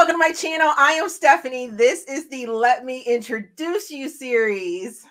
welcome to my channel. I am Stephanie. This is the Let Me Introduce You series.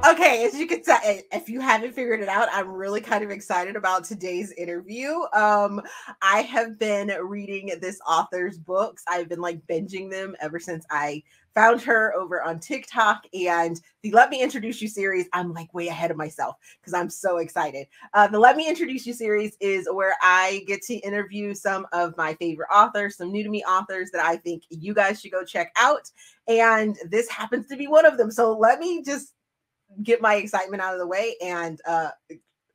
Okay, as you can tell, if you haven't figured it out, I'm really kind of excited about today's interview. I have been reading this author's books. I've been like binging them ever since I found her over on TikTok, and the Let Me Introduce You series, I'm like way ahead of myself because I'm so excited. The Let Me Introduce You series is where I get to interview some of my favorite authors, some new to me authors that I think you guys should go check out. And this happens to be one of them. So let me just get my excitement out of the way and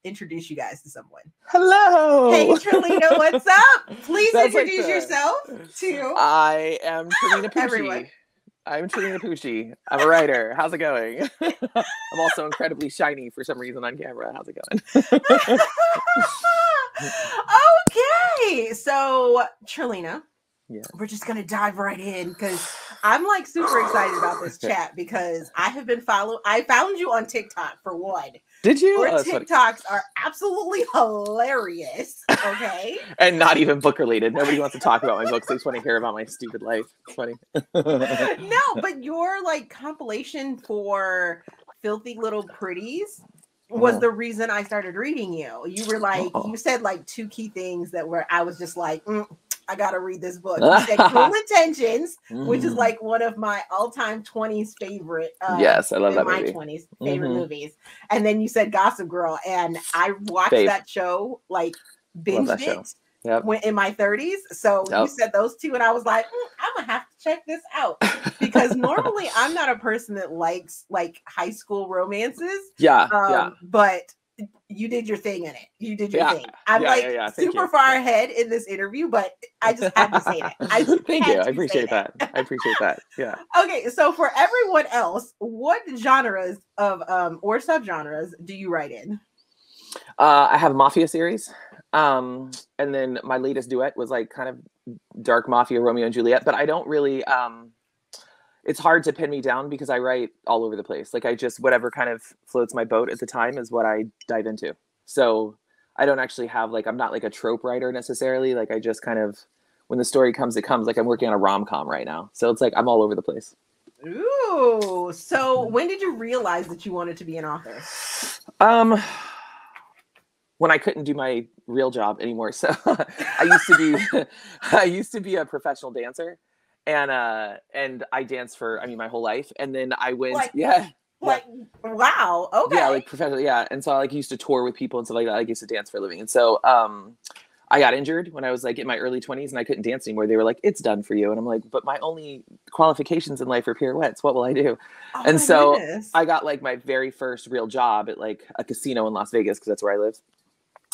introduce you guys to someone. Hello. Hey, Trilina, what's up? Please introduce yourself to I am Trilina Pucci. Everyone. I'm Trilina Pucci. I'm a writer. How's it going? I'm also incredibly shiny for some reason on camera. How's it going? Okay, so Trilina, yeah, we're just gonna dive right in because I'm like super excited about this chat because I found you on TikTok for one. Did you? Your TikToks are absolutely hilarious. Okay. And not even book related. Nobody wants to talk about my books. They just want to hear about my stupid life. It's funny. No, but your like compilation for Filthy Little Pretties was the reason I started reading you. You were like, you said like two key things that were, I was just like, I gotta read this book. You said Cruel Intentions, which is like one of my all-time 20s favorite. Yes, I love that my movie. 20s favorite movies. And then you said Gossip Girl, and I watched that show, like binged it when in my 30s. So you said those two, and I was like, I'm gonna have to check this out because normally I'm not a person that likes like high school romances. But you did your thing in it. You did your thing. I'm super far ahead in this interview, but I just had to say that. Thank you. I appreciate that. I appreciate that. Yeah. Okay, so for everyone else, what genres of or subgenres do you write in? I have a mafia series. And then my latest duet was like kind of dark mafia, Romeo and Juliet, but I don't really it's hard to pin me down because I write all over the place. Like I just, whatever kind of floats my boat at the time is what I dive into. So I don't actually have like, I'm not like a trope writer necessarily. Like I just kind of, when the story comes, it comes. Like I'm working on a rom-com right now. So it's like, I'm all over the place. Ooh. So when did you realize that you wanted to be an author? When I couldn't do my real job anymore. So I used to be a professional dancer. And I danced for, my whole life. And then I went, wow. Okay. Yeah, like professional. Yeah. And so I like used to tour with people and stuff like that. I used to dance for a living. And so, I got injured when I was like in my early 20s and I couldn't dance anymore. They were like, it's done for you. And I'm like, but my only qualifications in life are pirouettes. What will I do? And so I got like my very first real job at like a casino in Las Vegas. Cause that's where I lived.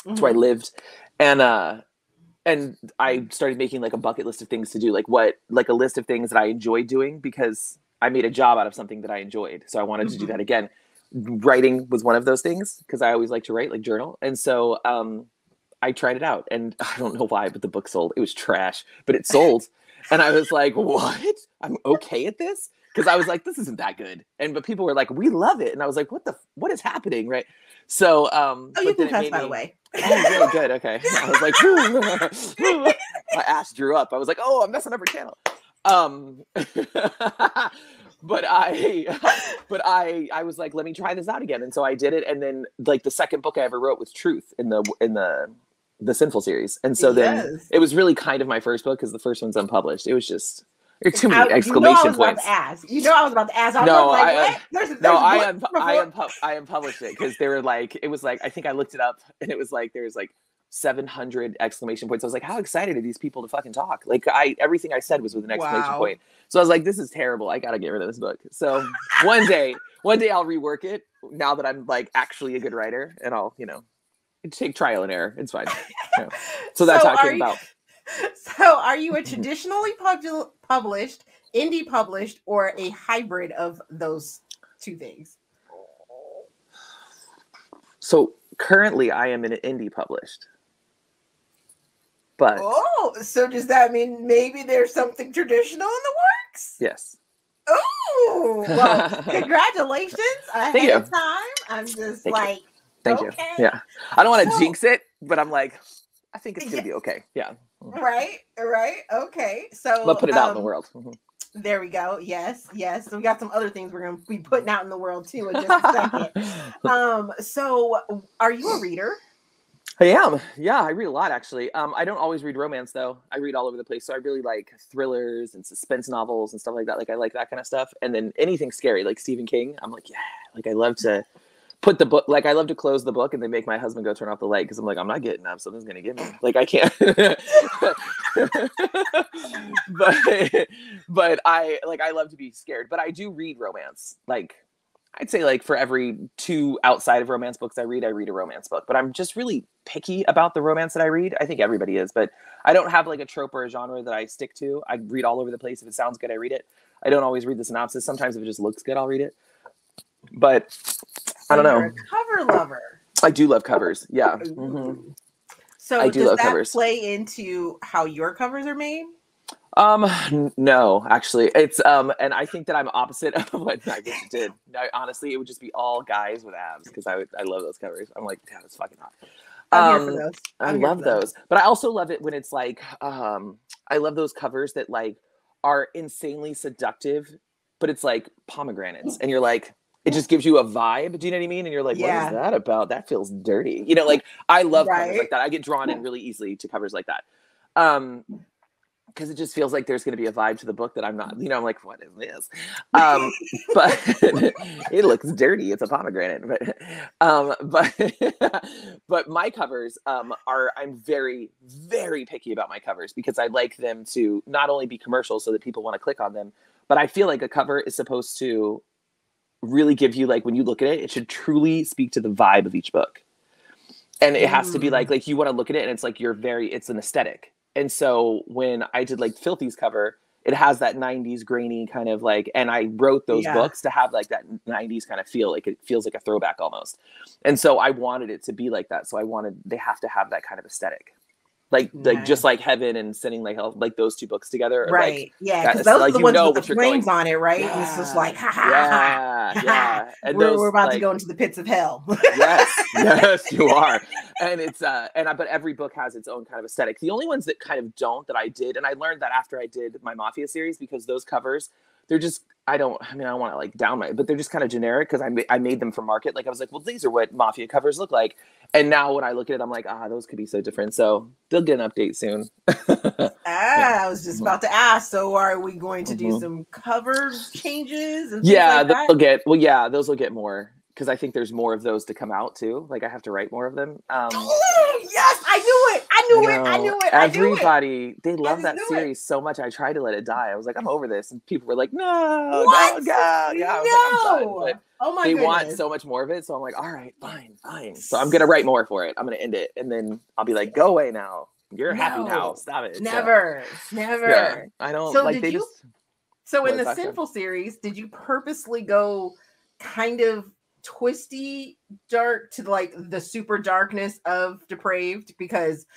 That's where I lived. And I started making like a bucket list of things to do, like a list of things that I enjoyed doing because I made a job out of something that I enjoyed. So I wanted to do that again. Writing was one of those things because I always like to write, like journal. And so I tried it out and I don't know why, but the book sold. It was trash, but it sold. And I was like, what? I'm okay at this? Because I was like, this isn't that good. But people were like, we love it. And I was like, what is happening? Right. So, you can cuss, by the way. Oh, really good. Okay. I was like, my ass drew up. I was like, oh, I'm messing up her channel. But I was like, let me try this out again. And so I did it. And then like the second book I ever wrote was Truth in the Sinful series. And so then it was really kind of my first book because the first one's unpublished. It was just, there's too many exclamation points. I was about to ask. I unpublished it because they were like, it was like, I think I looked it up and it was like, there's like 700 exclamation points. I was like, how excited are these people to fucking talk? Like everything I said was with an exclamation point. So I was like, this is terrible. I got to get rid of this book. So one day I'll rework it now that I'm like actually a good writer and I'll, take trial and error. It's fine. So that's how it came about. So are you a traditionally published, indie published, or a hybrid of those two things? So currently I am in an indie published. But oh, so does that mean maybe there's something traditional in the works? yes. Oh, well, congratulations Thank ahead you. of time. I'm just Thank like, you. Thank okay. you. Yeah. I don't want to So, jinx it, but I'm like, I think it's gonna yeah, be okay. Yeah. right, okay. I'm gonna So, put it out in the world. there we go. Yes. So we got some other things we're gonna be putting out in the world too in just a second. So are you a reader? I am. Yeah, I read a lot actually. I don't always read romance though. I read all over the place. So I really like thrillers and suspense novels and stuff like that. Like I like that kind of stuff. And then anything scary, like Stephen King. I'm like, yeah. Like I love to put the book. Like I love to close the book and then make my husband go turn off the light because I'm like, I'm not getting up. Something's gonna get me. Like I can't. but I love to be scared. But I do read romance. Like I'd say like for every 2 outside of romance books I read a romance book. But I'm just really picky about the romance that I read. I think everybody is, but I don't have like a trope or a genre that I stick to. I read all over the place. If it sounds good, I read it. I don't always read the synopsis. Sometimes if it just looks good, I'll read it. But So I don't know. You're a cover lover. I do love covers. Yeah. Mm-hmm. So I do does love that covers. play into how your covers are made? No, actually it's, and I think that I'm opposite of what I wish it did. Honestly, it would just be all guys with abs. Cause I love those covers. I'm like, yeah, that's fucking hot. I'm here for those. I love those, but I also love it when it's like, I love those covers that like are insanely seductive, but it's like pomegranates and you're like, it just gives you a vibe. Do you know what I mean? And you're like, what is that about? That feels dirty. You know, like I love covers like that. I get drawn in really easily to covers like that. Because it just feels like there's going to be a vibe to the book that I'm not, you know, I'm like, what is this? But it looks dirty. It's a pomegranate. But my covers I'm very, very picky about my covers because I like them to not only be commercial so that people want to click on them, but I feel like a cover is supposed to really give you, like, when you look at it, it should truly speak to the vibe of each book. And it has to be like you want to look at it and it's like it's an aesthetic. And so when I did like Filthy's cover, it has that 90s grainy kind of like, and I wrote those books to have like that 90s kind of feel, like it feels like a throwback almost. And so I wanted it to be like that. So they have to have that kind of aesthetic. Like just like Heaven and Sending Like Hell, like those 2 books together. Right. Like, yeah. Because those are the ones with the flames on it, right? Yeah, and it's just like, ha ha ha. Yeah. And we're about to go into the pits of hell. Yes, you are. And it's but every book has its own kind of aesthetic. The only ones that kind of don't that I did, and I learned that after I did my Mafia series, because those covers, they're just, I don't want to like down but they're just kind of generic because I made them for market. Like I was like, well, these are what Mafia covers look like. And now when I look at it, I'm like, those could be so different. So they'll get an update soon. I was just about to ask. So are we going to do some cover changes? And those will get more. Because I think there's more of those to come out too. Like I have to write more of them. Yes, I knew it. Everybody, they love that series so much. I tried to let it die. I was like, I'm over this. And people were like, no, what? No, go. Yeah, I was like, I'm done. But oh my they goodness. want so much more of it. So I'm like, all right, fine. So I'm going to write more for it. I'm going to end it. And then I'll be like, go away now. You're happy now. Stop it. Never. Yeah, I don't so like So in the Sinful series, did you purposely go kind of twisty dark to like the super darkness of Depraved? Because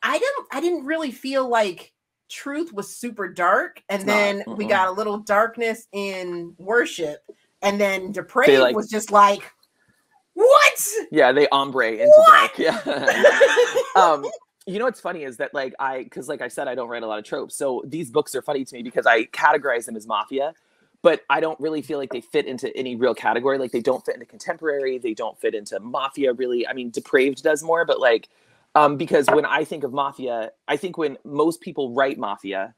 I didn't really feel like Truth was super dark, and then we got a little darkness in Worship, and then Depraved was just like, what? Yeah, they ombre into dark. Yeah. You know what's funny is that because like I said, I don't write a lot of tropes, so these books are funny to me because I categorize them as Mafia, but I don't really feel like they fit into any real category. Like they don't fit into contemporary. They don't fit into Mafia really. I mean, Depraved does more, but like, because when I think of Mafia, I think when most people write Mafia,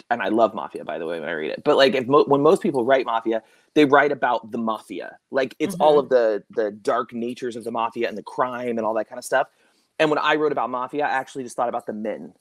and I love Mafia, by the way, when I read it, but like when most people write Mafia, they write about the Mafia. Like it's all of the dark natures of the Mafia and the crime and all that kind of stuff. And when I wrote about Mafia, I actually just thought about the men.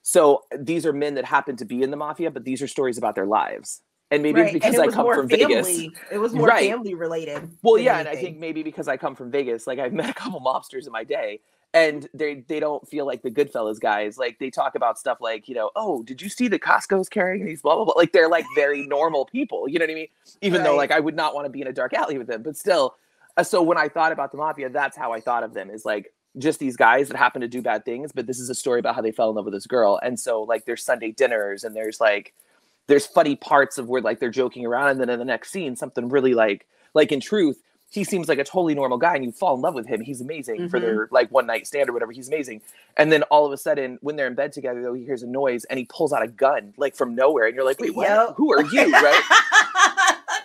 So these are men that happen to be in the Mafia, but these are stories about their lives. And maybe it's because I come from Vegas. It was more family related. Well, yeah, and I think maybe because I come from Vegas, like I've met a couple mobsters in my day, and they don't feel like the Goodfellas guys. Like they talk about stuff like, you know, oh, did you see the Costco's carrying these blah blah blah? Like they're like very normal people. You know what I mean? Even though like I would not want to be in a dark alley with them, but still. So when I thought about the Mafia, that's how I thought of them, is like just these guys that happen to do bad things, but this is a story about how they fell in love with this girl. And so like there's Sunday dinners and there's funny parts of where like they're joking around, and then in the next scene something really like in truth, he seems like a totally normal guy and you fall in love with him. He's amazing for their like one night stand or whatever. He's amazing. And then all of a sudden when they're in bed together, though, he hears a noise and he pulls out a gun like from nowhere. And you're like, wait, what? Yep. Who are you? Right?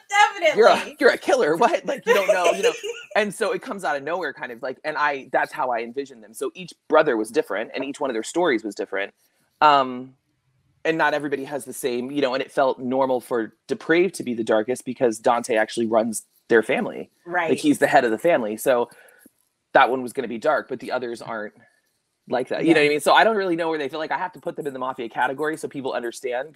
Definitely. You're a killer. What? Like, you don't know. And so it comes out of nowhere kind of like, and that's how I envisioned them. So each brother was different and each one of their stories was different. And not everybody has the same, and it felt normal for Depraved to be the darkest because Dante actually runs their family. Right. Like he's the head of the family. So that one was going to be dark, but the others aren't like that. You know what I mean? So I don't really know where they feel like I have to put them in the mafia category so people understand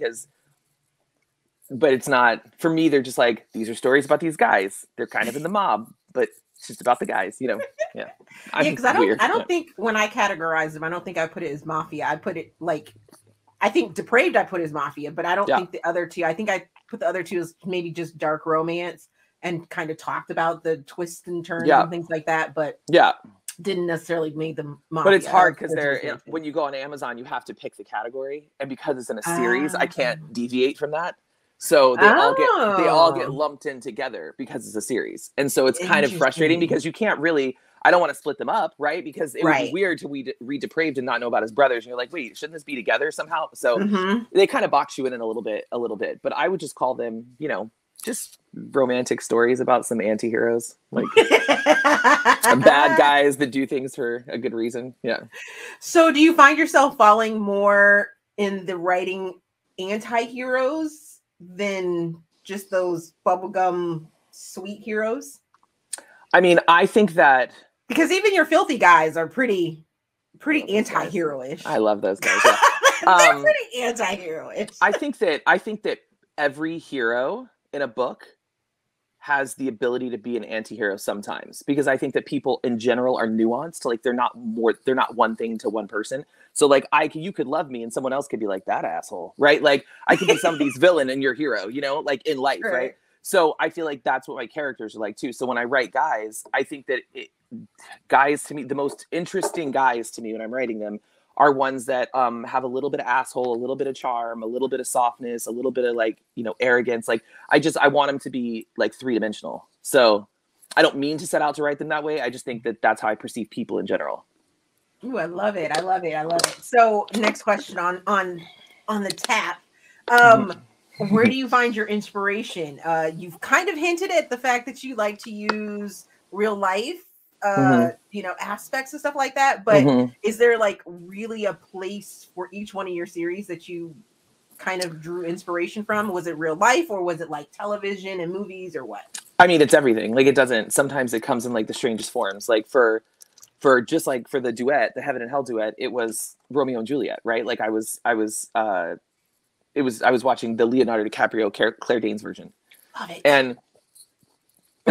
but it's not, for me, they're just like, these are stories about these guys. They're kind of in the mob, but it's just about the guys, Yeah. Because I don't think when I categorize them, I don't think I put it as mafia. I put it like, I think Depraved I put as mafia, but I don't think the other two, I think I put the other two as maybe just dark romance and kind of talked about the twists and turns and things like that, but didn't necessarily make them mafia. But it's hard because when you go on Amazon, you have to pick the category, and because it's in a series, I can't deviate from that. So they all get lumped in together because it's a series, and so it's kind of frustrating because you can't really. I don't want to split them up, right? Because it would be weird to read Depraved and not know about his brothers, and you're like, wait, shouldn't this be together somehow? So they kind of box you in a little bit. But I would just call them, just romantic stories about some anti-heroes, like bad guys that do things for a good reason. Yeah. So do you find yourself falling more in the writing anti-heroes than just those bubblegum sweet heroes? I mean, I think that because even your filthy guys are pretty anti-hero-ish. I love those guys. Yeah. They're pretty anti-hero-ish. I think that every hero in a book has the ability to be an anti-hero sometimes, because I think that people in general are nuanced. Like they're not one thing to one person. So like you could love me and someone else could be like, that asshole, right? Like I could be somebody's villain and your hero, like in life, right? So I feel like that's what my characters are like too. So when I write guys, I think that guys to me, the most interesting guys to me when I'm writing them are ones that have a little bit of asshole, a little bit of charm, a little bit of softness, a little bit of like, arrogance. Like I want them to be like three-dimensional. So I don't mean to set out to write them that way. I just think that that's how I perceive people in general. Ooh, I love it. So next question on the tap. Where do you find your inspiration? You've kind of hinted at the fact that you like to use real life aspects and stuff like that, but is there like really a place for each one of your series that you kind of drew inspiration from? Was it real life or was it like television and movies or what? I mean, it's everything. Like sometimes it comes in like the strangest forms. Like for just like for the duet, the Heaven and Hell duet, it was Romeo and Juliet, right? Like I was watching the Leonardo DiCaprio Claire Danes version. Love it. And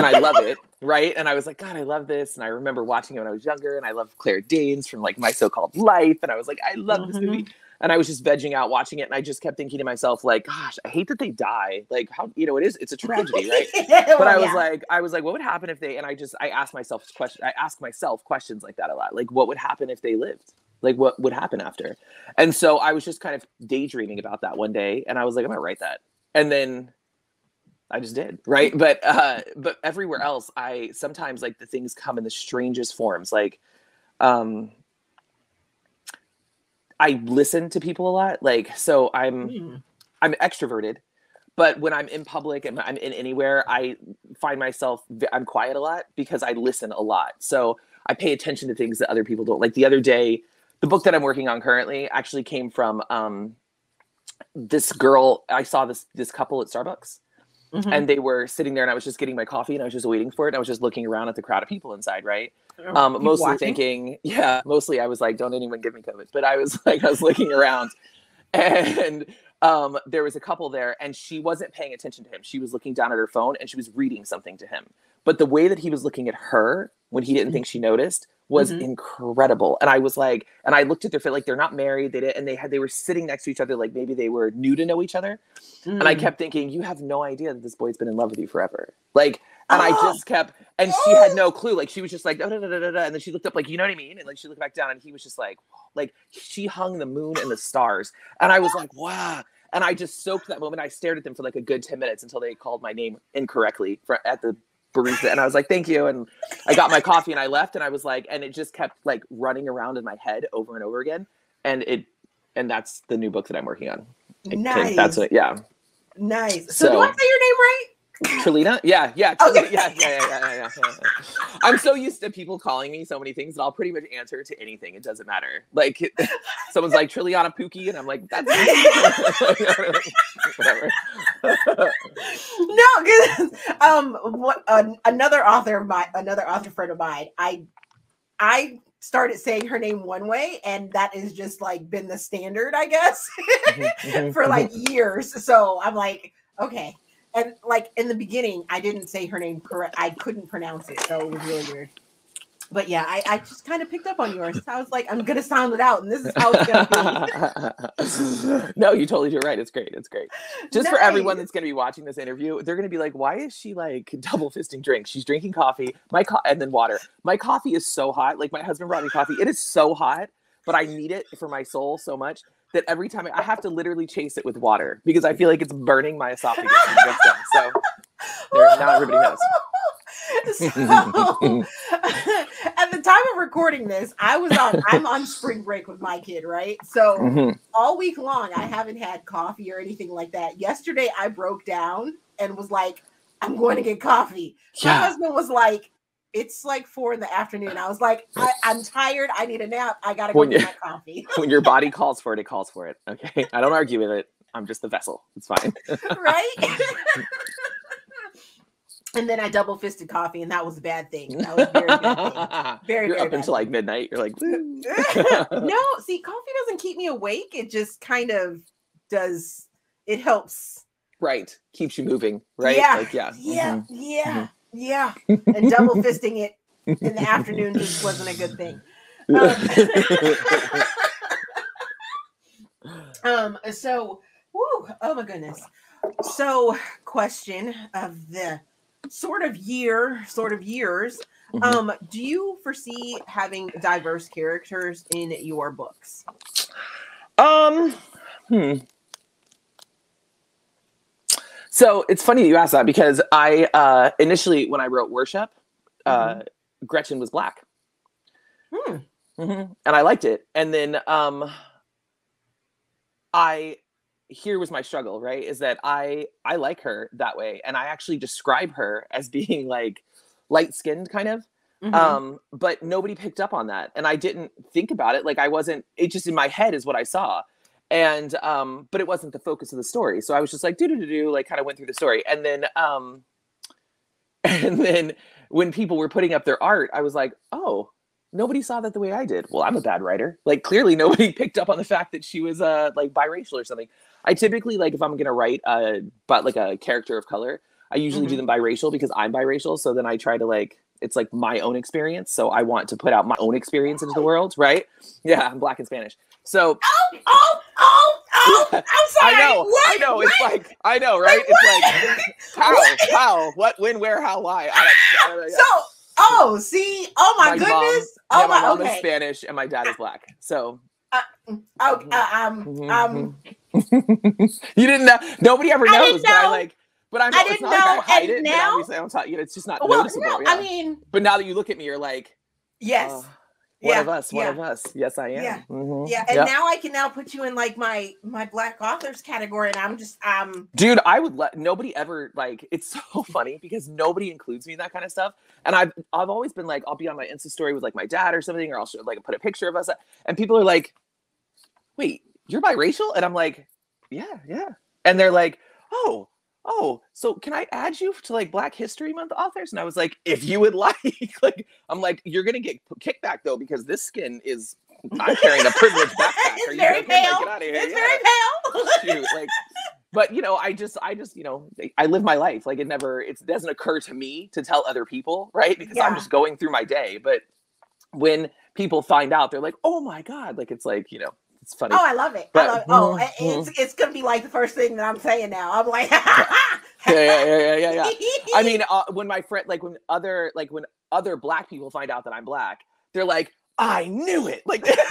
I love it, right? And I was like, God, I love this. And I remember watching it when I was younger, and I love Claire Danes from like My So-Called Life. And I was like, I love this movie. And I was just vegging out watching it, and I just kept thinking to myself, like, gosh, I hate that they die. Like, how it's a tragedy, right? But I was like, what would happen if they? And I ask myself questions like that a lot. Like, what would happen if they lived? Like, what would happen after? And so I was just kind of daydreaming about that one day, and I was like, I'm gonna write that. And then I just did, right? But everywhere else, I sometimes like the things come in the strangest forms. Like, I listen to people a lot. Like, so I'm extroverted, but when I'm in public and I'm in anywhere, I find myself, I'm quiet a lot because I listen a lot. So I pay attention to things that other people don't. Like the other day, the book that I'm working on currently actually came from this girl. I saw this couple at Starbucks. And they were sitting there, and I was just getting my coffee, and I was just waiting for it. And I was just looking around at the crowd of people inside, right? Mostly thinking, mostly I was like, don't anyone give me COVID. But I was looking around, and there was a couple there, and she wasn't paying attention to him. She was looking down at her phone, and she was reading something to him. But the way that he was looking at her when he didn't think she noticed was incredible. And I was like, and I looked at their face, like they're not married. They were sitting next to each other. Like maybe they were new to know each other. And I kept thinking, you have no idea that this boy's been in love with you forever. Like, And I just kept, and she had no clue. Like, she was just like, da, da, da, da, da, and then she looked up like, you know what I mean? And like, she looked back down and he was just like she hung the moon and the stars. And I was like, wow. And I just soaked that moment. I stared at them for like a good 10 minutes until they called my name incorrectly at the barista. And I was like, thank you. And I got my coffee and I left. And I was like, and it just kept like running around in my head over and over again. And that's the new book that I'm working on. Nice. That's it. Yeah. Nice. So do I say your name right? Trilina? Yeah. Okay. Yeah. I'm so used to people calling me so many things that I'll pretty much answer to anything. It doesn't matter. Like, someone's like Trilina Pucci, and I'm like, that's whatever. No, because another author friend of mine, I started saying her name one way, and that is just like been the standard, I guess, for like years. So I'm like, okay. And like in the beginning, I didn't say her name correct. I couldn't pronounce it, so it was really weird. But yeah, I just kind of picked up on yours. I was like, I'm gonna sound it out, and this is how it's gonna be. No, you totally do right. It's great. It's great. Just for everyone that's gonna be watching this interview, they're gonna be like, why is she like double fisting drinks? She's drinking coffee, and then water. My coffee is so hot. Like, my husband brought me coffee. It is so hot, but I need it for my soul so much that every time I have to literally chase it with water because I feel like it's burning my esophagus. So now everybody knows. So, at the time of recording this, I'm on spring break with my kid, right? So all week long, I haven't had coffee or anything like that. Yesterday, I broke down and was like, I'm going to get coffee. My husband was like, it's like 4 p.m. I was like, I'm tired. I need a nap. I got to go get my coffee. When your body calls for it, it calls for it. Okay. I don't argue with it. I'm just the vessel. It's fine. Right? And then I double fisted coffee, and that was a bad thing. That was a very bad thing. You're up until like midnight. You're like, no, see, coffee doesn't keep me awake. It just kind of does. It helps. Right. Keeps you moving. Right. Yeah. Like, Yeah. And double fisting it in the afternoon just wasn't a good thing. So, oh my goodness. So, question of the sort of years, do you foresee having diverse characters in your books? So it's funny that you asked that because I initially, when I wrote Worship, Gretchen was Black. And I liked it. And then here was my struggle, right? Is that I like her that way. And I actually describe her as being like light-skinned kind of. But nobody picked up on that. And I didn't think about it. Like, it just in my head is what I saw. And, but it wasn't the focus of the story. So I was just like, like kind of went through the story. And then when people were putting up their art, I was like, oh, nobody saw that the way I did. Well, I'm a bad writer. Like, clearly nobody picked up on the fact that she was like biracial or something. I typically, like, if I'm going to write but like a character of color, I usually do them biracial because I'm biracial. So then I try to like, it's like my own experience. So I want to put out my own experience into the world. Right. Yeah. I'm Black and Spanish. So, I'm sorry. I know. It's like, I know, right? It's like, how, what, when, where, how, why. I don't know. See, my goodness. My mom is Spanish and my dad is Black. So, you didn't know. Nobody ever knows. But I didn't know. Like I hide it. Now, but obviously, I don't tell you. It's just not noticeable. No, I mean, but now that you look at me, you're like, yes. One of us. Yes, I am. Yeah. And now I can put you in like my Black authors category, and I'm just dude, I would let nobody ever like. It's so funny because nobody includes me in that kind of stuff, and I've always been like, I'll be on my Insta story with like my dad or something, or I'll show, like put a picture of us, and people are like, wait, you're biracial, and I'm like, yeah, and they're like, oh, so can I add you to like Black History Month authors? And I was like, if you would like, I'm like, you're going to get kickback though, because this skin is, I'm carrying a privileged backpack. It's very pale. Like, get out of here. It's very pale. Shoot, but I just, I live my life. Like it doesn't occur to me to tell other people, right? Because I'm just going through my day. But when people find out, they're like, oh my God, like, it's like, it's funny. Oh, I love it. It's going to be like the first thing that I'm saying now. I'm like, Yeah. I mean, when my friend, when other Black people find out that I'm Black, they're like, I knew it. Like, and then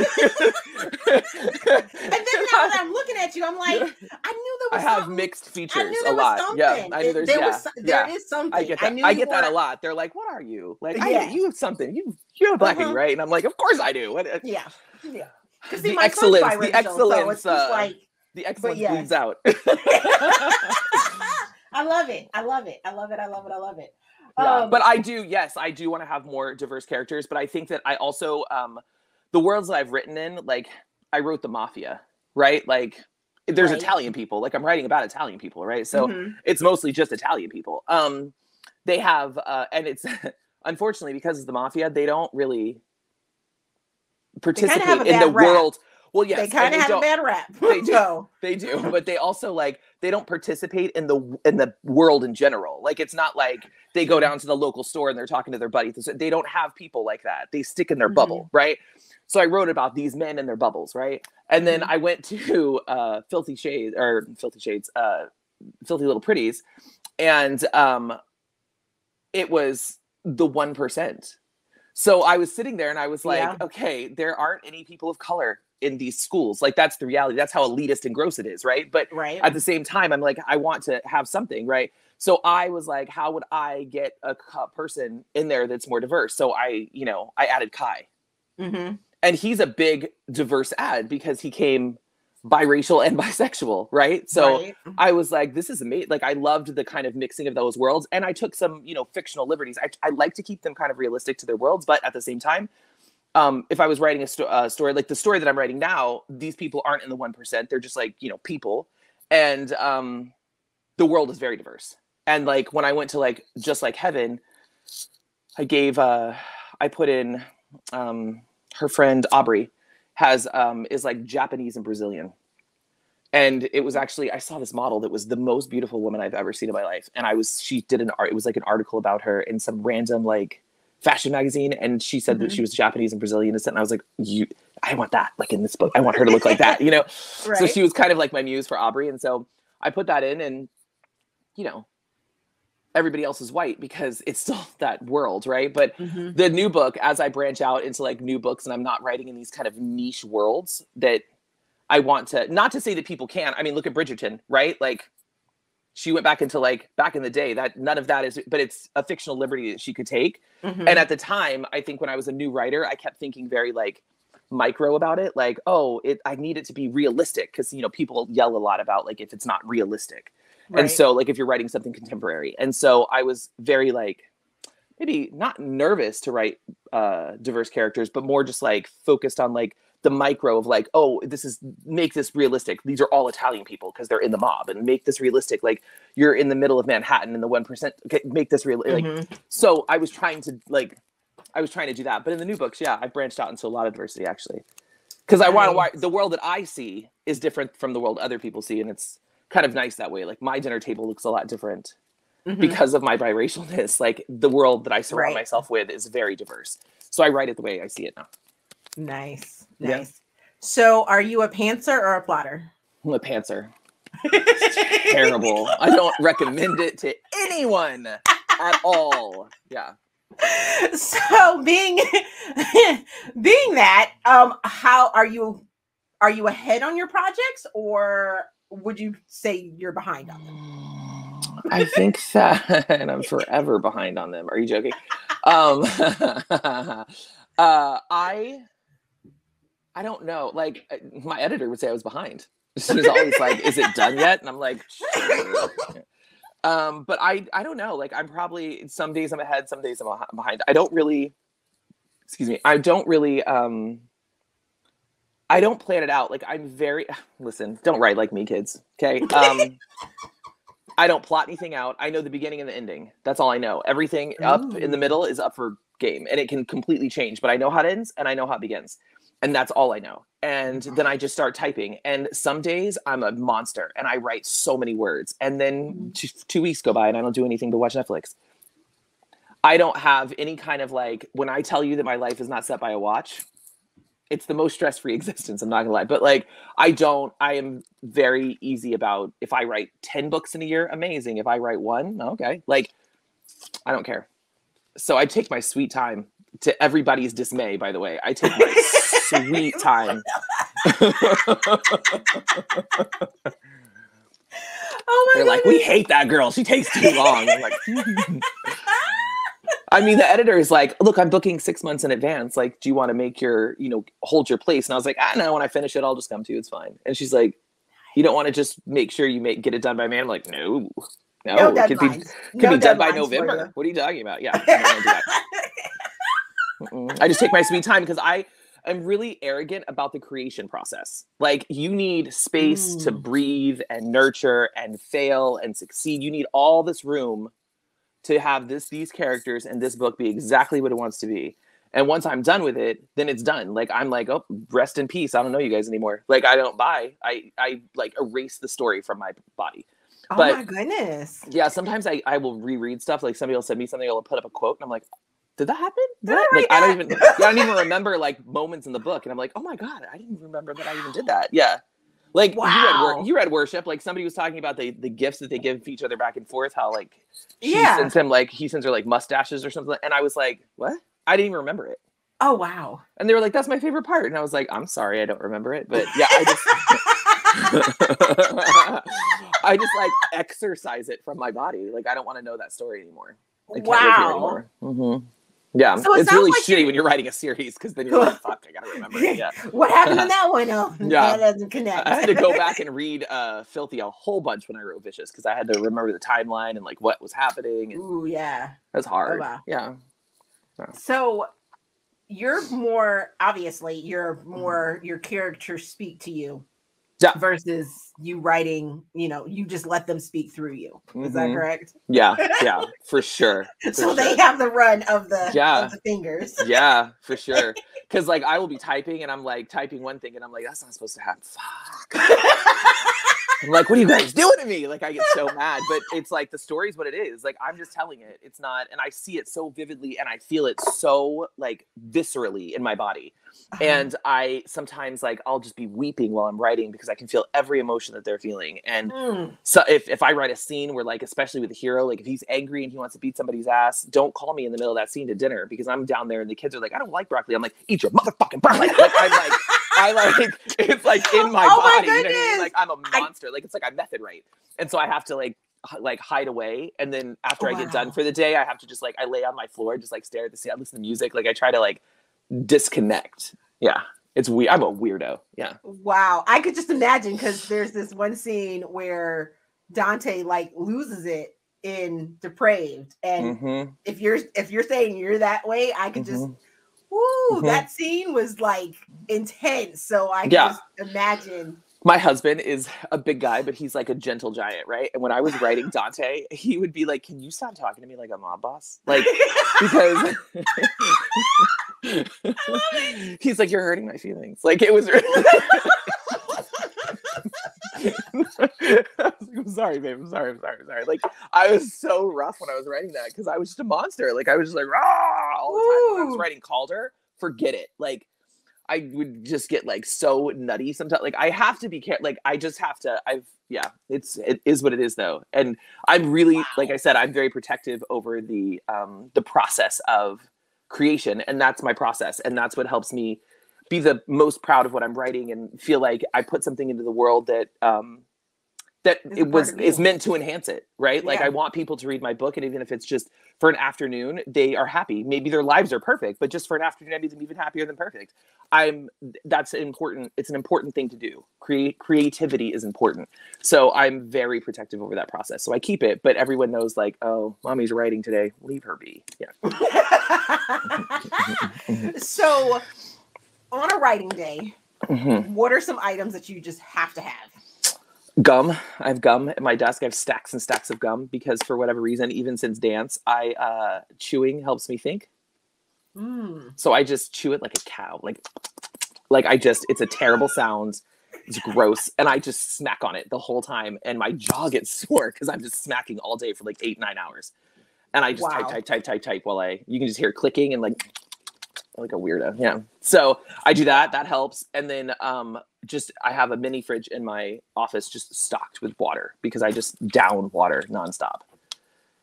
now that I'm looking at you, I'm like, I knew there was I have mixed features a lot. Yeah, I knew there is something. I get that. I get that a lot. They're like, what are you? Like, you have something. You have Blackie, right? And I'm like, of course I do. Yeah. Because the excellence, the excellence, the excellence bleeds out. I love it. Yeah, but I do want to have more diverse characters, but I think that I also, the worlds that I've written in, like, I wrote the mafia, right? Like, there's Italian people, like, I'm writing about Italian people, right? So it's mostly just Italian people. They have, and it's, unfortunately, because it's the mafia, they don't really participate in the world. Well, yes, they kind of have a bad rap. They do. They do, but they also they don't participate in the world in general. Like, it's not like they go down to the local store and they're talking to their buddies. They don't have people like that. They stick in their bubble, right? So I wrote about these men and their bubbles, right? And then I went to Filthy Little Pretties, and it was the 1%. So I was sitting there and I was like, okay, there aren't any people of color in these schools. Like, that's the reality. That's how elitist and gross it is, right? But at the same time, I'm like, I want to have something, right? So I was like, how would I get a person in there that's more diverse? So I added Kai. And he's a big diverse ad because he came biracial and bisexual, right? So I was like, this is amazing. Like, I loved the kind of mixing of those worlds, and I took some fictional liberties. I like to keep them kind of realistic to their worlds, but at the same time, if I was writing a story like the story that I'm writing now, these people aren't in the 1%. They're just like, people, and the world is very diverse. And like, when I went to like Just Like Heaven, I put in her friend Aubrey is like Japanese and Brazilian. And it was actually, I saw this model that was the most beautiful woman I've ever seen in my life. And it was like an article about her in some random like fashion magazine. And she said that she was Japanese and Brazilian descent. And I was like, I want that, like, in this book. I want her to look like that, So she was kind of like my muse for Aubrey. And so I put that in, and, everybody else is white because it's still that world, right? But the new book, as I branch out into like new books, and I'm not writing in these kind of niche worlds that I want to, not to say that people can. I mean, look at Bridgerton, right? Like, she went back into like back in the day, that none of that is, but it's a fictional liberty that she could take. And at the time, I think when I was a new writer, I kept thinking very like micro about it. Like, I need it to be realistic. Cause people yell a lot about like, if it's not realistic. And so like, if you're writing something contemporary. And so I was very like, maybe not nervous to write diverse characters, but more just like focused on like the micro of like, make this realistic. These are all Italian people because they're in the mob, and make this realistic. Like, you're in the middle of Manhattan in the 1%. Okay, make this real. Like, so I was trying to do that. But in the new books, I've branched out into a lot of diversity actually. Because I want the world that I see is different from the world other people see. And it's kind of nice that way. Like, my dinner table looks a lot different because of my biracialness. Like, the world that I surround myself with is very diverse. So I write it the way I see it now. Nice. So are you a pantser or a plotter? I'm a pantser. It's terrible. I don't recommend it to anyone at all. Yeah. So being that, how are you ahead on your projects, or would you say you're behind on them? I think that, and I'm forever behind on them. Are you joking? I don't know. Like, my editor would say I was behind. She's always like, "Is it done yet?" And I'm like, "Sure." But I don't know. Like, I'm probably, some days I'm ahead, some days I'm behind. I don't plan it out. Like, listen, don't write like me, kids. Okay. I don't plot anything out. I know the beginning and the ending. That's all I know. Everything up in the middle is up for game, and it can completely change, but I know how it ends and I know how it begins. And that's all I know. And then I just start typing. And some days I'm a monster and I write so many words. And then 2 weeks go by and I don't do anything but watch Netflix. I don't have any kind of like, when I tell you that my life is not set by a watch, it's the most stress-free existence. I'm not gonna lie, but like, I am very easy about, if I write 10 books in a year, amazing. If I write one, okay. Like, I don't care. So I take my sweet time, to everybody's dismay, by the way. I take my sweet time. Oh my They're like, we hate that girl. She takes too long. I'm like, I mean, the editor is like, look, I'm booking 6 months in advance. Like, do you want to make your, hold your place? And I was like, no, when I finish it, I'll just come to you. It's fine. And she's like, you don't want to just make sure you get it done by May? I'm like, no, it could be done by November. What are you talking about? Yeah. I just take my sweet time because I'm really arrogant about the creation process. Like, you need space to breathe and nurture and fail and succeed. You need all this room to have these characters and this book be exactly what it wants to be. And once I'm done with it, then it's done. Like, I'm like, oh, rest in peace. I don't know you guys anymore. Like, I don't buy. I like erase the story from my body. Oh my goodness. Yeah, sometimes I will reread stuff. Like, somebody will send me something, I'll put up a quote, and I'm like, did that happen? I don't even remember like moments in the book. And I'm like, oh my God, I didn't remember that I even did that. Yeah. Like, wow. you read Worship. Like, somebody was talking about the gifts that they give each other back and forth. How like he sends her like mustaches or something. And I was like, what? I didn't even remember it. Oh wow. And they were like, that's my favorite part. And I was like, I'm sorry, I don't remember it. But yeah, I just like exercise it from my body. Like, I don't want to know that story anymore. I can't live here anymore. Mm-hmm. Yeah, so it's really shitty when you're writing a series, because then you're like, fuck, I gotta remember it. Yeah. What happened in that one? Oh, yeah. That doesn't connect. I had to go back and read Filthy a whole bunch when I wrote Vicious, because I had to remember the timeline and like what was happening. And ooh, yeah. That's hard. Oh, wow. Yeah. So you're more, obviously, your characters speak to you. Yeah. Versus you writing, you just let them speak through you. Is that correct? Yeah, for sure. They have the run of the fingers. Yeah, for sure. Because like, I will be typing and I'm like typing one thing and I'm like, that's not supposed to happen. Fuck. I'm like, what are you guys doing to me? Like, I get so mad. But it's like, the story's what it is. Like, I'm just telling it. It's not, and I see it so vividly and I feel it so like viscerally in my body. And I sometimes like, I'll just be weeping while I'm writing because I can feel every emotion that they're feeling. And so if I write a scene where, like, especially with a hero, like if he's angry and he wants to beat somebody's ass, don't call me in the middle of that scene to dinner, because I'm down there and the kids are like, I don't like broccoli. I'm like, eat your motherfucking broccoli. Like, I like, it's like in my body. You know what I mean? Like, I'm a monster. Like, it's like I method write. And so I have to like hide away. And then after I get done for the day, I have to just like, I lay on my floor, just like stare at the scene, I listen to music. Like, I try to like disconnect. Yeah. It's weird. I'm a weirdo. Yeah. Wow. I could just imagine, because there's this one scene where Dante like loses it in Depraved. And if you're saying you're that way, I could just that scene was like intense. So I can just imagine. My husband is a big guy, but he's like a gentle giant, right? And when I was writing Dante, he would be like, can you stop talking to me like a mob boss? Like, because he's like, you're hurting my feelings. Like, it was really... I'm sorry, babe. I'm sorry. Like, I was so rough when I was writing that, because I was just a monster. Like, I was just like, rah, all the time. When I was writing Calder, forget it. Like, I would just get like so nutty sometimes. Like, I have to be careful. Like, I just have to, it is what it is though. And I'm really, like I said, I'm very protective over the process of creation. And that's my process. And that's what helps me be the most proud of what I'm writing and feel like I put something into the world that, is meant to enhance it, right? Like, I want people to read my book, and even if it's just for an afternoon, they are happy. Maybe their lives are perfect, but just for an afternoon, I need them even happier than perfect. That's important. It's an important thing to do. Creativity is important. So I'm very protective over that process. So I keep it, but everyone knows, like, oh, mommy's writing today. Leave her be. Yeah. So on a writing day, what are some items that you just have to have? Gum. I have gum at my desk. I have stacks and stacks of gum, because for whatever reason, even since dance, chewing helps me think. So I just chew it like a cow. Like it's a terrible sound. It's gross. And I just smack on it the whole time. And my jaw gets sore because I'm just smacking all day for like 8-9 hours. And I just type while you can just hear clicking and like, like a weirdo. Yeah. So I do that. That helps. And then I have a mini fridge in my office just stocked with water because I just down water nonstop.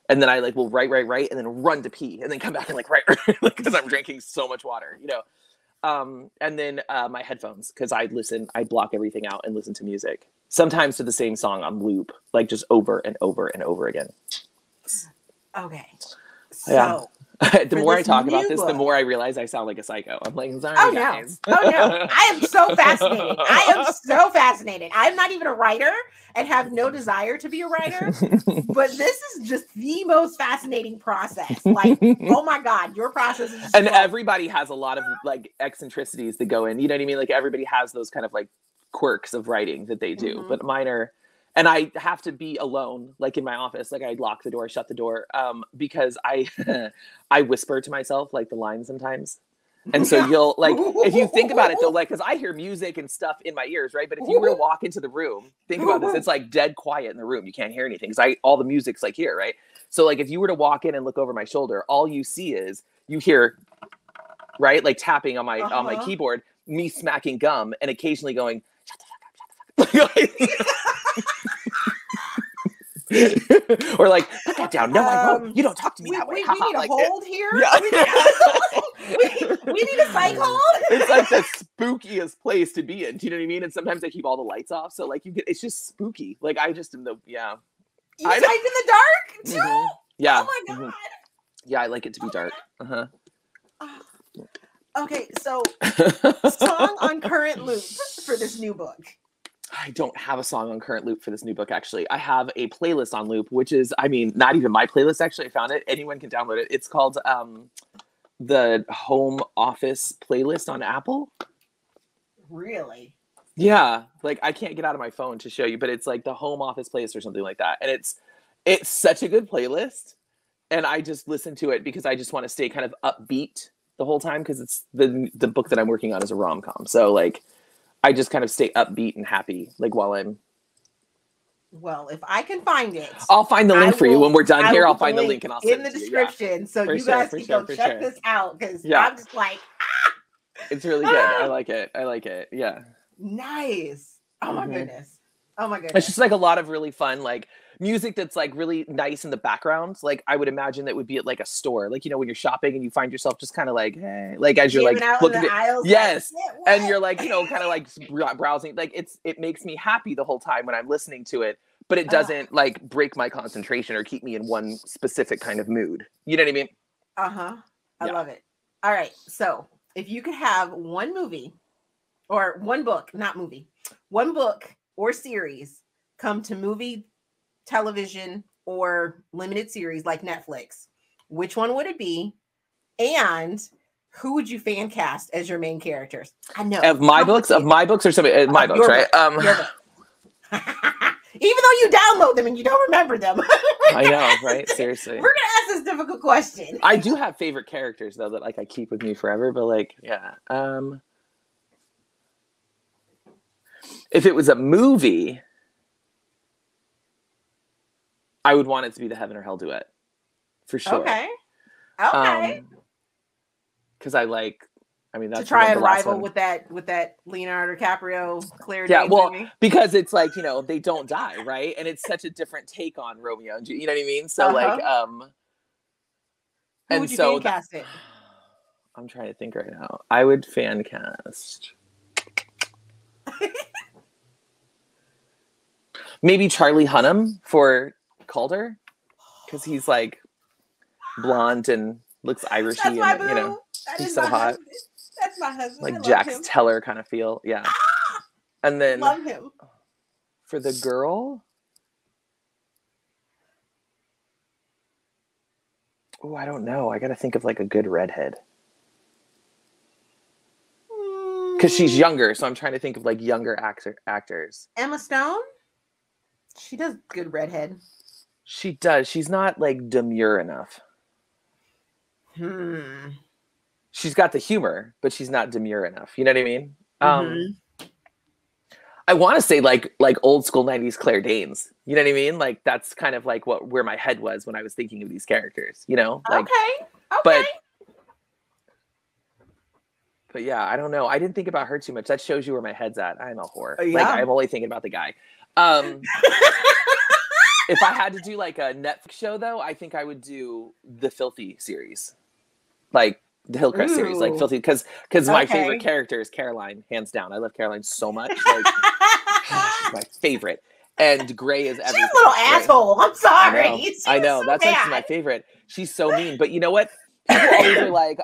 And then I like will write, and then run to pee and then come back and like write because I'm drinking so much water, you know. And then my headphones, because I block everything out and listen to music. Sometimes to the same song on loop, like just over and over and over again. Okay. So yeah. The more I talk about this, the more I realize I sound like a psycho. I'm like, sorry, guys. No. Oh, no. I am so fascinated. I'm not even a writer and have no desire to be a writer. But this is just the most fascinating process. Like, oh my God, your process is and everybody has a lot of like eccentricities that go in. You know what I mean? Like everybody has those kind of like quirks of writing that they do. But mine are... And I have to be alone, like in my office. Like I lock the door, shut the door, because I whisper to myself like the lines sometimes. And so you'll like, if you think about it though, like, because I hear music and stuff in my ears, right? But if you were to walk into the room, think about this, it's like dead quiet in the room. You can't hear anything because all the music's like here, right? So like if you were to walk in and look over my shoulder, all you see is you hear, right? Like tapping on my keyboard, me smacking gum and occasionally going, shut the fuck up, shut the fuck up. Or like, put that down. No, I won't. You don't talk to me that way. We need a hold here. Yeah. we need a psych hold. It's like the spookiest place to be in. Do you know what I mean? And sometimes I keep all the lights off, so like it's just spooky. Like I just am You type in the dark too. Mm-hmm. Yeah. Oh my God. Yeah, I like it to be dark. Okay, so song on current loop for this new book. I don't have a song on current loop for this new book, actually. I have a playlist on loop, which is, I mean, not even my playlist, actually. I found it. Anyone can download it. It's called the Home Office playlist on Apple. Really? Yeah. Like, I can't get out of my phone to show you, but it's like the Home Office playlist or something like that. And it's such a good playlist. And I just listen to it because I just want to stay kind of upbeat the whole time because it's the book that I'm working on is a rom-com. So, like, I just kind of stay upbeat and happy, like while I'm. Well, if I can find it, I'll find the link for you when we're done here. I'll find the link and I'll send it in the description, so you guys can go check this out because I'm just like, it's really good. I like it. Yeah. Nice. Oh my goodness. It's just like a lot of really fun, like music that's like really nice in the background. Like I would imagine that would be at like a store, like, you know, when you're shopping and you find yourself just kind of like, hey, like as you're like looking at aisles, yes, like, and you're like, you know, kind of like browsing. Like it makes me happy the whole time when I'm listening to it, but it doesn't like break my concentration or keep me in one specific kind of mood. You know what I mean? I love it. All right, so if you could have one movie or one book, not movie, one book or series come to movie, television, or limited series like Netflix, which one would it be? And who would you fan cast as your main characters? I know. Of my books or something. My books, right? Even though you download them and you don't remember them. I know, right? Seriously. We're gonna ask this difficult question. I do have favorite characters though that like I keep with me forever, but like, yeah. If it was a movie, I would want it to be the Heaven or Hell duet, for sure. Okay. Because I mean, that's to try and rival with that Leonardo DiCaprio, Claire. Yeah, well, because it's like, you know, they don't die, right? And it's such a different take on Romeo and Juliet. You know what I mean? So who would you fan cast it? I'm trying to think right now. I would fan cast. Maybe Charlie Hunnam for Calder, because he's like blonde and looks Irishy, and you know, he's so hot. That's my husband. Like Jax Teller kind of feel, yeah. And then love him. For the girl, oh, I don't know. I gotta think of like a good redhead. Because she's younger, so I'm trying to think of like younger actors. Emma Stone? She does good redhead. She does. She's not like demure enough. She's got the humor, but she's not demure enough. You know what I mean? I want to say like old school 90s Claire Danes. You know what I mean? Like that's kind of like where my head was when I was thinking of these characters, you know? Like, okay. But But yeah, I don't know. I didn't think about her too much. That shows you where my head's at. I'm a whore. Yeah. Like, I'm only thinking about the guy. If I had to do like a Netflix show, though, I think I would do the Filthy series, like the Hillcrest series, like Filthy, because my favorite character is Caroline, hands down. I love Caroline so much. Like, she's my favorite. And Gray is everything. She's a little asshole. I'm sorry. I know. That's why she's my favorite. She's so mean. But you know what? People always are like,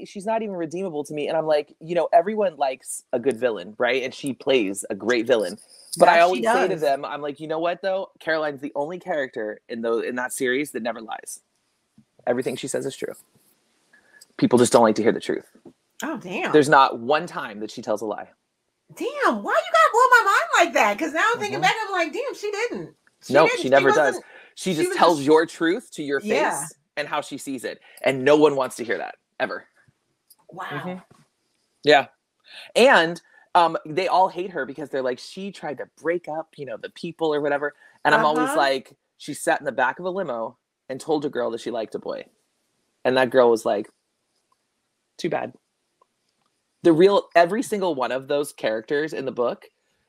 she's not even redeemable to me. And I'm like, everyone likes a good villain, right? And she plays a great villain. But I always say to them, I'm like, you know what, though? Caroline's the only character in that series that never lies. Everything she says is true. People just don't like to hear the truth. Oh, damn. There's not one time that she tells a lie. Damn, why you gotta blow my mind like that? Because now I'm thinking back, I'm like, damn, she didn't. She never does. She just tells your truth to your face and how she sees it. And no one wants to hear that, ever. Wow. Yeah. And they all hate her because they're like, she tried to break up, the people or whatever. And I'm always like, she sat in the back of a limo and told a girl that she liked a boy. And that girl was like, too bad. Every single one of those characters in the book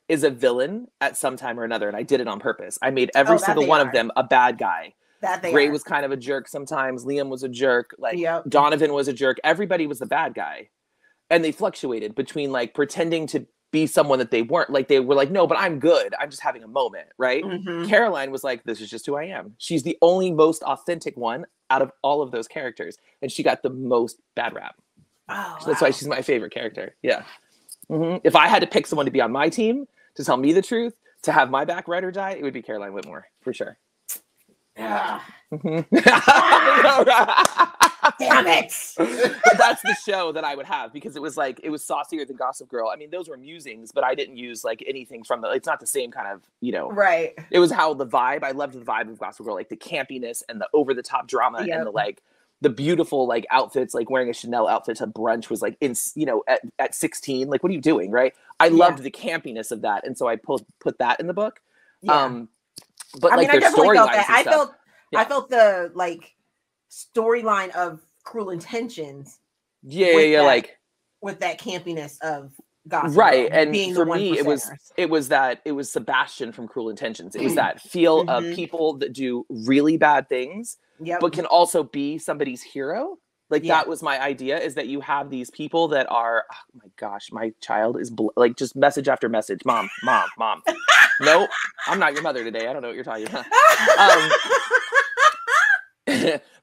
is a villain at some time or another. And I did it on purpose. I made every single one of them a bad guy. Gray was kind of a jerk sometimes. Liam was a jerk. Like Donovan was a jerk. Everybody was the bad guy. And they fluctuated between like pretending to be someone that they weren't. Like they were like, no, but I'm good. I'm just having a moment, right? Caroline was like, this is just who I am. She's the only most authentic one out of all of those characters. And she got the most bad rap. Oh, so that's why she's my favorite character. Yeah. If I had to pick someone to be on my team, to tell me the truth, to have my back ride or die, it would be CarolineWhitmore, for sure. Damn it! But that's the show that I would have, because it was saucier than Gossip Girl. I mean, those were musings, but I didn't use like anything from it's not the same kind of, Right. It was how the vibe, I loved the vibe of Gossip Girl, like the campiness and the over the top drama and the beautiful like outfits, like wearing a Chanel outfit to brunch was like at 16, like, what are you doing? Right. I loved the campiness of that. And so I put that in the book. Yeah. But like their storylines I felt the like storyline of Cruel Intentions. With that campiness of Gossip right. Girl, And for me, it was Sebastian from Cruel Intentions. It was that feel of people that do really bad things, but can also be somebody's hero. Like that was my idea, is that you have these people that are, oh my gosh, my child is like just message after message. Mom. Nope, I'm not your mother today. I don't know what you're talking about.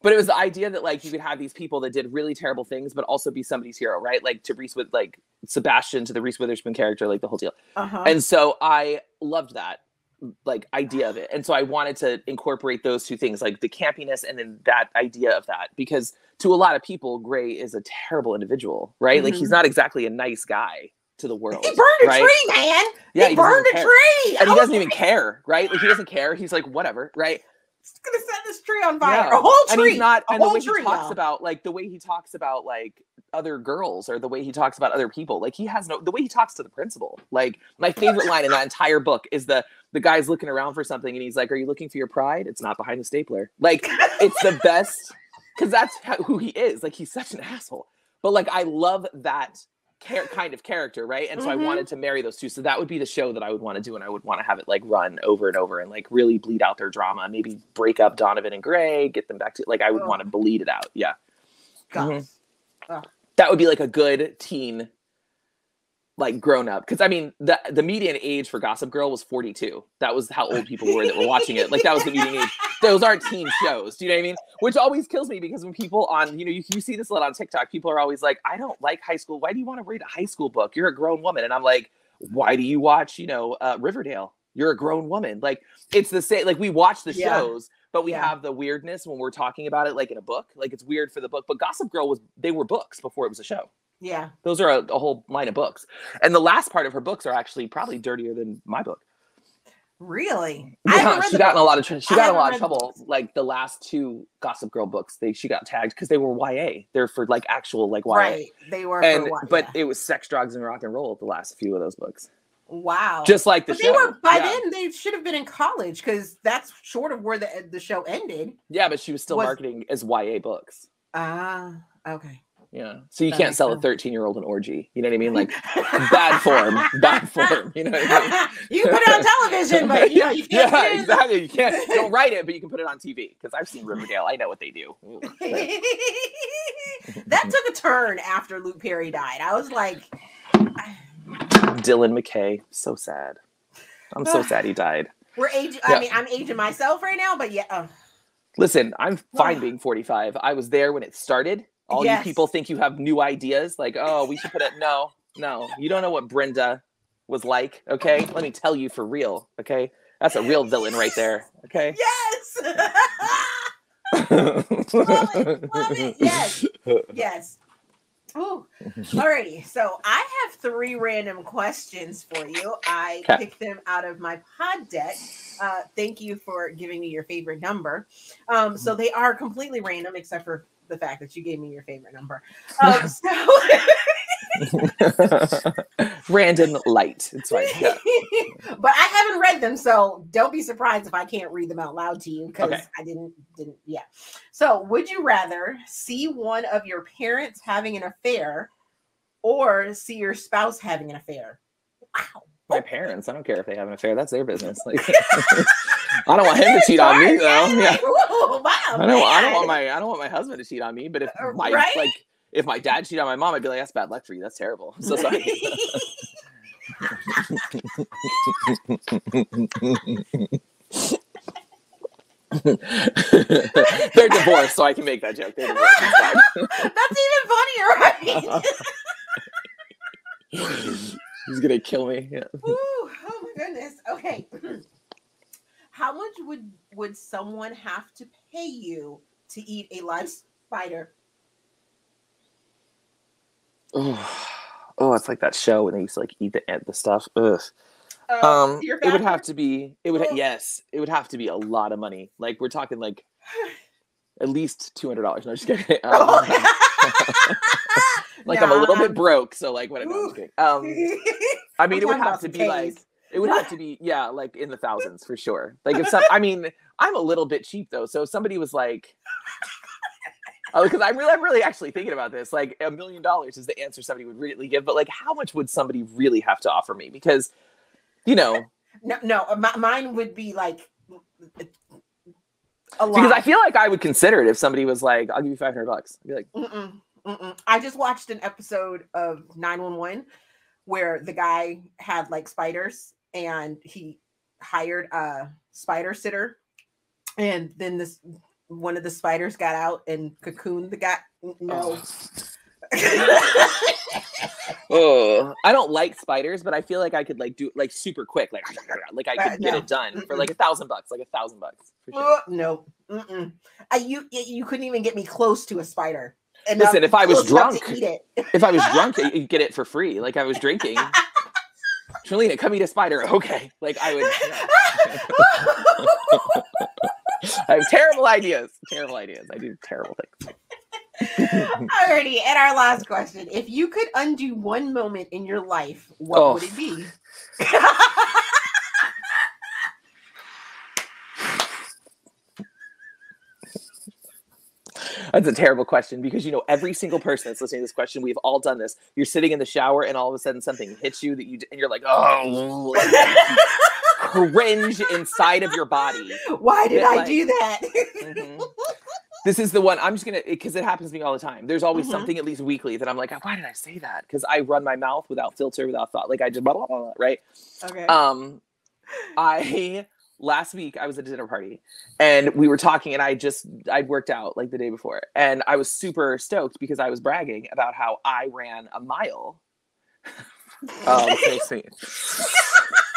But it was the idea that like you could have these people that did really terrible things, but also be somebody's hero, right? Like like Sebastian to the Reese Witherspoon character, like the whole deal. And so I loved that like idea of it. And so I wanted to incorporate those two things, like the campiness and then that idea of that, because to a lot of people, Gray is a terrible individual, right? Like he's not exactly a nice guy to the world. He burned a tree, man. Yeah, he burned a tree. And he doesn't even care, right? Like he doesn't care. He's like, whatever, right? He's gonna set this tree on fire. A whole tree. And he's not, and the way he talks about like other girls, or the way he talks about other people, like the way he talks to the principal. Like my favorite line in that entire book is the guy's looking around for something and he's like, are you looking for your pride? It's not behind the stapler. Like it's the best, because that's who he is. Like he's such an asshole. But like I love that kind of character, right? And so I wanted to marry those two. So that would be the show that I would want to do, and I would want to have it like run over and over and like really bleed out their drama. Maybe break up Donovan and Gray, get them back to like I would want to bleed it out. Yeah. That would be like a good teen, like grown up. Because I mean, the median age for Gossip Girl was 42. That was how old people were that were watching it. Like that was the median age. Those aren't teen shows. Do you know what I mean? Which always kills me, because when people on, you see this a lot on TikTok, people are always like, I don't like high school. Why do you want to read a high school book? You're a grown woman. And I'm like, why do you watch, Riverdale? You're a grown woman. Like it's the same, like we watch the shows, but we have the weirdness when we're talking about it, like in a book, like it's weird for the book, but Gossip Girl they were books before it was a show. Yeah. Those are a whole line of books. And the last part of her books are actually probably dirtier than my book. Really? Yeah, she got in a lot of trouble. Like the last two Gossip Girl books, she got tagged because they were YA. They're for like actual like YA. Right. They were but it was sex, drugs, and rock and roll the last few of those books. Wow. Just like the show. Then they should have been in college, because that's sort of where the show ended. Yeah, but she was still marketing as YA books. Okay. Yeah. So you That can't makes sell a sense. 13-year-old an orgy. You know what I mean? Like bad form. Bad form. You know what I mean? You can put it on television, but you know you can't Yeah, put it exactly. You can't. Don't write it, but you can put it on TV. Because I've seen Riverdale. I know what they do. That took a turn after Luke Perry died. I was like, Dylan McKay, so sad. I'm so sad he died. we're aging. Yeah. I mean, I'm aging myself right now, but yeah. Listen, I'm fine being 45. I was there when it started. All you people think you have new ideas, like, oh, we should put it. No, you don't know what Brenda was like. Okay, let me tell you for real. Okay, that's a real villain right there. Okay. Yes. Love it. Yes. Ooh. Alrighty. So I have 3 random questions for you. I picked them out of my pod deck. Thank you for giving me your favorite number. So they are completely random, except for the fact that you gave me your favorite number. Random light. It's fine. Yeah. But I haven't read them, so don't be surprised if I can't read them out loud to you because I didn't. Yeah. So, would you rather see one of your parents having an affair or see your spouse having an affair? Wow. My parents, I don't care if they have an affair. That's their business. Like, I don't want him to cheat on me, though. Yeah. Wow, I don't want my husband to cheat on me. But if if my dad cheated on my mom, I'd be like, that's bad luck for you. That's terrible. I'm so sorry. They're divorced, so I can make that joke. They're divorced. That's even funnier, right? He's gonna kill me. Yeah. Ooh, oh my goodness. Okay. How much would someone have to pay you to eat a live spider? Oh, it's like that show when they used to like eat the stuff. Ugh. It would have to be. It would have to be a lot of money. Like we're talking like at least $200. No, just kidding. Like I'm a little bit broke, so like whatever. I'm just kidding. I mean, it would have to be like. It would have to be, like in the thousands for sure. Like if I mean, I'm a little bit cheap though. So if somebody was like, because I'm really actually thinking about this. Like $1 million is the answer somebody would really give. But like, how much would somebody really have to offer me? Because, No, mine would be like a lot. Because I feel like I would consider it if somebody was like, I'll give you $500. I'd be like, I just watched an episode of 911 where the guy had like spiders and he hired a spider sitter, and then one of the spiders got out and cocooned the guy. No. Oh, I don't like spiders, but I feel like I could like do like super quick, like I could get it done for like $1,000, like $1,000. For sure. No, you couldn't even get me close to a spider. Listen, if I was drunk, you get it for free. Like I was drinking. Trilina, come eat a spider. Okay, like I would. I have terrible ideas. I do terrible things. Alrighty, and our last question. If you could undo one moment in your life, what would it be? That's a terrible question because, every single person that's listening to this question, we've all done this. You're sitting in the shower and all of a sudden something hits you and you're like, oh, cringe inside of your body. Why did I do that? This is the one I'm just going to, because it happens to me all the time. There's always something at least weekly that I'm like, why did I say that? Because I run my mouth without filter, without thought. Like I just blah, blah, blah, right? Okay. Last week I was at a dinner party and we were talking and I'd worked out like the day before and I was super stoked because I was bragging about how I ran a mile. This makes me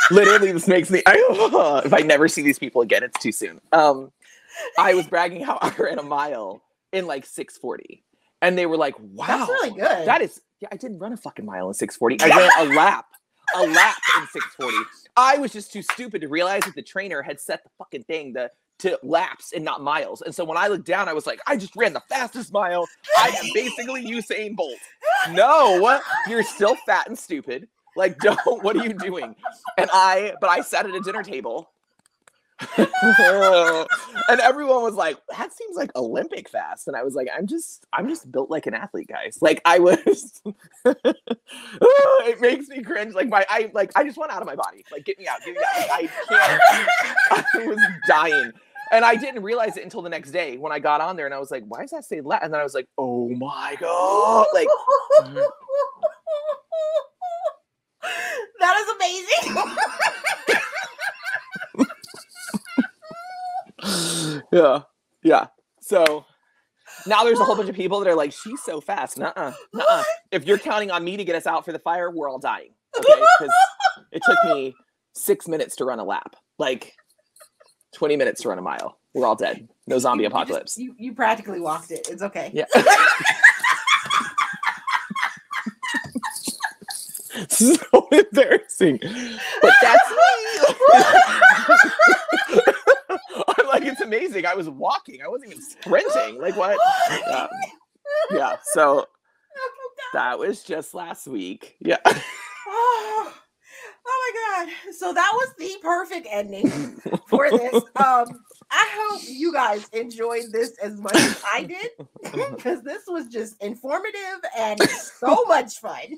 literally if I never see these people again, it's too soon. I was bragging how I ran a mile in like 6:40 and they were like, wow, that's really good. That is, I didn't run a fucking mile in 6:40. I ran a lap in 6:40. I was just too stupid to realize that the trainer had set the fucking thing to laps and not miles. And so when I looked down, I was like, I just ran the fastest mile. I am basically Usain Bolt. No, you're still fat and stupid. Like, what are you doing? But I sat at a dinner table And everyone was like, that seems like Olympic fast. And I was like, I'm just built like an athlete, guys. Like I was it makes me cringe. Like I just want out of my body. Like get me out. Like, I can't. I was dying. And I didn't realize it until the next day when I got on there and I was like, why does that say lap? And then I was like, oh my God. Like that is amazing. Yeah. So now there's a whole bunch of people that are like, she's so fast. Nuh-uh. If you're counting on me to get us out for the fire, we're all dying. Okay, because it took me 6 minutes to run a lap. Like 20 minutes to run a mile. We're all dead. No zombie apocalypse. You practically walked it. It's okay. Yeah. So embarrassing. But that's me. I'm like, it's amazing. I was walking. I wasn't even sprinting. Like what? Yeah. So that was just last week. Yeah. Oh my God. So that was the perfect ending for this. I hope you guys enjoyed this as much as I did, because this was just informative and so much fun.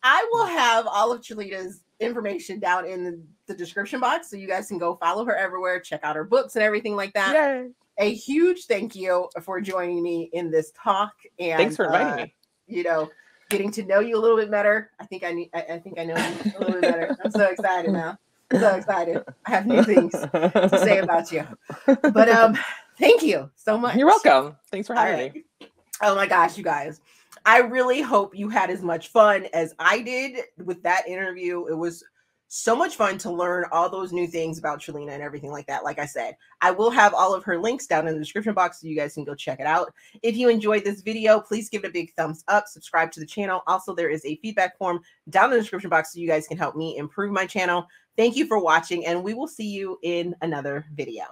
I will have all of Trilina's information down in the description box so you guys can go follow her everywhere, check out her books and everything like that. Yay. A huge thank you for joining me in this talk. And thanks for inviting me. You know, getting to know you a little bit better. I think I know you a little bit better. I'm so excited now. I'm so excited. I have new things to say about you. But thank you so much. You're welcome. Thanks for having me. Oh my gosh, you guys. I really hope you had as much fun as I did with that interview. It was so much fun to learn all those new things about Trilina and everything like that. Like I said, I will have all of her links down in the description box so you guys can go check it out. If you enjoyed this video, please give it a big thumbs up, subscribe to the channel. Also, there is a feedback form down in the description box so you guys can help me improve my channel. Thank you for watching, and we will see you in another video.